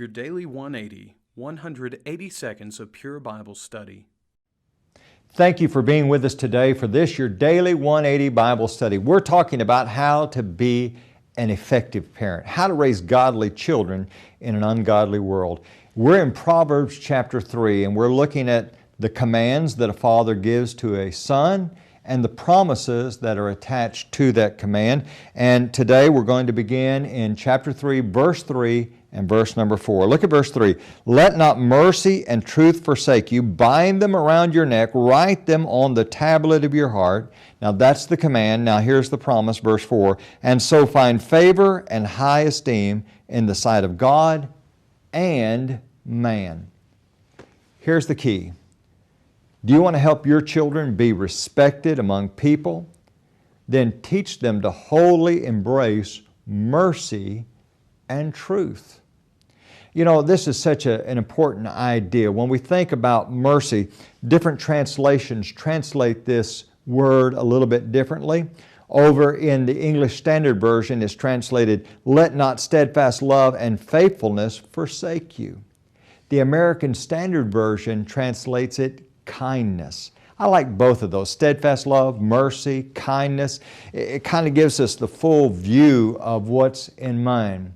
Your Daily 180, 180 seconds of pure Bible study. Thank you for being with us today for this, your Daily 180 Bible study. We're talking about how to be an effective parent, how to raise godly children in an ungodly world. We're in Proverbs chapter 3, and we're looking at the commands that a father gives to a son and the promises that are attached to that command. And today we're going to begin in chapter 3, verse 3 and verse number 4. Look at verse 3. Let not mercy and truth forsake you. Bind them around your neck. Write them on the tablet of your heart. Now that's the command. Now here's the promise, verse 4. And so find favor and high esteem in the sight of God and man. Here's the key. Do you want to help your children be respected among people? Then teach them to wholly embrace mercy and truth. You know, this is such an important idea. When we think about mercy, different translations translate this word a little bit differently. Over in the English Standard Version, it's translated, let not steadfast love and faithfulness forsake you. The American Standard Version translates it kindness. I like both of those, steadfast love, mercy, kindness. It kind of gives us the full view of what's in mind.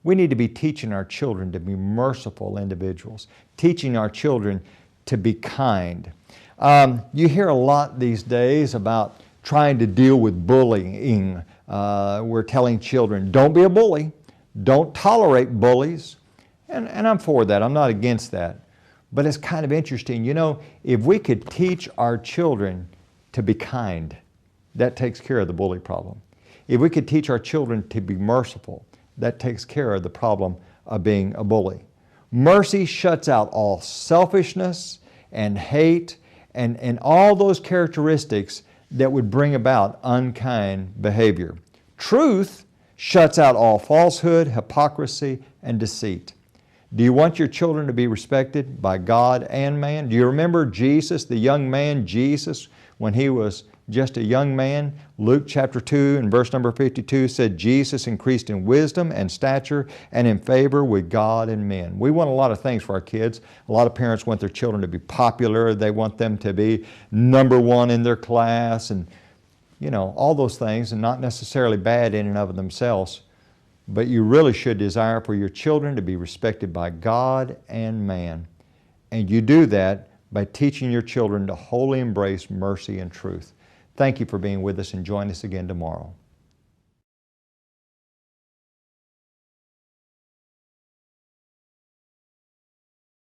We need to be teaching our children to be merciful individuals, teaching our children to be kind. You hear a lot these days about trying to deal with bullying. We're telling children, don't be a bully, don't tolerate bullies. And I'm for that, I'm not against that. But it's kind of interesting, you know, if we could teach our children to be kind, that takes care of the bully problem. If we could teach our children to be merciful, that takes care of the problem of being a bully. Mercy shuts out all selfishness and hate and all those characteristics that would bring about unkind behavior. Truth shuts out all falsehood, hypocrisy, and deceit. Do you want your children to be respected by God and man? Do you remember Jesus, the young man Jesus, when he was just a young man? Luke chapter 2 and verse number 52 said, Jesus increased in wisdom and stature and in favor with God and men. We want a lot of things for our kids. A lot of parents want their children to be popular. They want them to be number one in their class and, you know, all those things, and not necessarily bad in and of themselves. But you really should desire for your children to be respected by God and man. And you do that by teaching your children to wholly embrace mercy and truth. Thank you for being with us, and join us again tomorrow.